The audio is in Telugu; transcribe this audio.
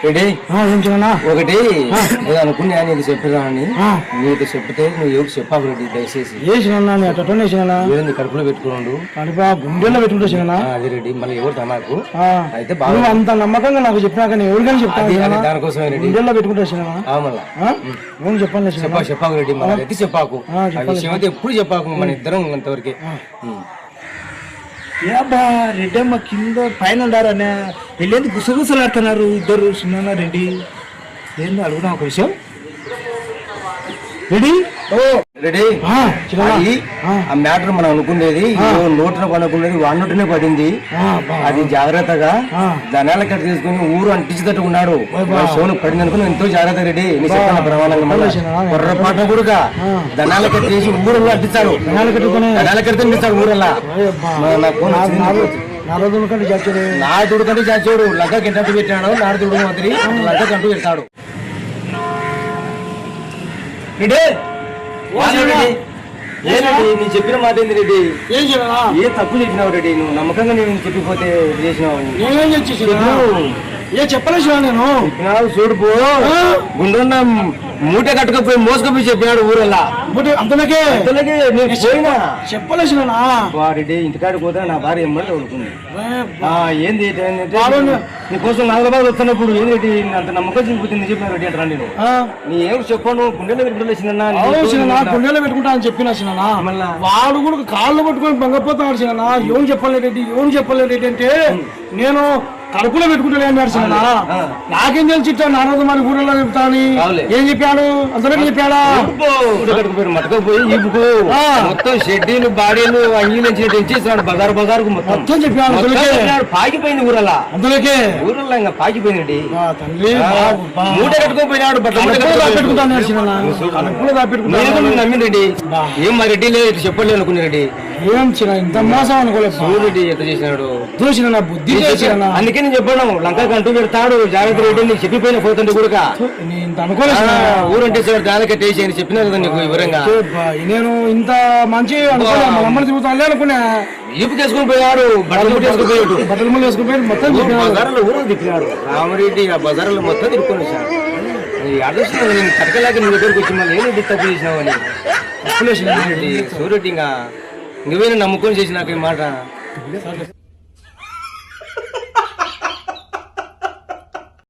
ఒకటి అనుకున్నా నీకు చెప్పేదాన్ని నీకు చెప్తే నువ్వు ఎవరు చెప్పావు రెడ్డి దయచేసి ఏంది కడుపులో పెట్టుకున్నాడు కడుపు గుండెల్లో పెట్టుకుంటా అది రెడ్డి మళ్ళీ ఎవరు తమాకు అయితే బాగా అంత నమ్మకంగా నాకు చెప్పినాక ఎవరికైనా చెప్తాను దానికోసం గుండెల్లో పెట్టుకుంటా చెప్పండి చెప్పాకు రెడ్డి మన అయితే చెప్పాకు విషయం అయితే ఎప్పుడు చెప్పాకు మన ఇద్దరం అంతవరకే ఏబ్బా రెడ్డమ్మ కింద పైన ఉండారనే వెళ్ళేది గుసగుసలాడుతున్నారు ఇద్దరు చిన్న రెడ్డి ఏందో అడుగుదాం ఒక విషయం రెడీ రెడీ ఆ మ్యాటర్ మనం అనుకునేది నోట్న పనుకునేది వాడినోటనే పడింది అది జాగ్రత్తగా ధనాల కట్ట తీసుకుని ఊరు అంటించేటట్టు ఉన్నాడు సోను పడింది అనుకుని ఎంతో జాగ్రత్త రెడ్డి నీ చెప్పిన ప్రమాణంగా పొర్రపాటు కూడా ధనాల కట్ట చేసి ఊరు అంటించాడు ధనాల కడితే అంటిస్తాడు ఊరల్లా నారదుడు కంటే చాచాడు లగ్గ కింటట్టు పెట్టాడు నారదుడు మాదిరి లగ్గ కంటూ పెడతాడు నీ చెప్పిన మాట ఏంది రెడ్డి ఏ తప్పు చెప్పినావు రెడ్డి నువ్వు నమ్మకంగా నేను చెప్పిపోతే చేసినావు చెప్పలేసిన నేను చెప్పినావు చూడుపో గుండున్న మూట కట్టుకపోయి మోసుకపోయి చెప్పినాడు ఊరల్లా అంతలకే చెప్పలేసిన రెడ్డి ఇంటికాడికి పోతే నా భార్య ఎమ్మడి తగులుకుంది ఏంది నీకోసం నాగబాబు వస్తున్నప్పుడు ఏంటి అంత నమ్మకం చూపుతుంది చెప్పిన రెడ్డి అంటారా నేను నీ ఏమి చెప్పాను గుండెలో పెట్టుకుంటా గుండెలో పెట్టుకుంటా అని చెప్పిన వాడు కూడా కాళ్ళు పట్టుకొని బంగపోతాడు చిన్న ఏం చెప్పలేదు రెడ్డి ఏం చెప్పలేదు రెడ్డి అంటే నేను కడుపులో పెట్టుకుంటా అన్నాడు చిన్న నాకేం తెలిసి నారద మరి ఊళ్ళో చెప్తా అని ఏం చెప్పాడు అంతలో చెప్పాడా మటకపోయి ఇప్పుకు మొత్తం షెడ్డీలు బాడీలు అంగీలు తెంచేసాడు బజారు మొత్తం చెప్పాడు పాకిపోయింది ఊరలా అందులోకే ఊరల్లా ఇంకా పాకిపోయింది మూట కట్టుకోపోయినాడు నమ్మిందండి ఏం మా రెడ్డి లేదు చెప్పలేదు అనుకున్నా రెడ్డి ఏం చిన్న ఇంత మోసం అనుకోలేదు రెడ్డి ఎంత చేసినాడు చూసిన నా బుద్ధి అందుకే నేను చెప్పాను లంక కంటూ పెడతాడు జాగ్రత్త రెడ్డి నీకు చెప్పిపోయిన పోతుంటే కూడా అనుకోలేదు ఊరంటే దాని కట్టేసి అని చెప్పినా కదా నీకు వివరంగా నేను ఇంత మంచి అనుకోలేదు అమ్మని తిరుగుతాను అనుకున్నా ఈపు చేసుకుని పోయాడు బట్టలు ముళ్ళు వేసుకుని పోయి మొత్తం బజార్లో ఊరు తిప్పినాడు రామరెడ్డి ఆ బజార్లో మొత్తం తిరుక్కొని వచ్చాడు అదృష్టం నేను కట్టకలేక నీ దగ్గరికి వచ్చి మళ్ళీ ఏంటి తప్పు చేసినావు అని తప్పులేసి సూరెడ్డి ఇంకా నువ్వేనా నమ్ముకొని చేసి నాకు ఈ మాట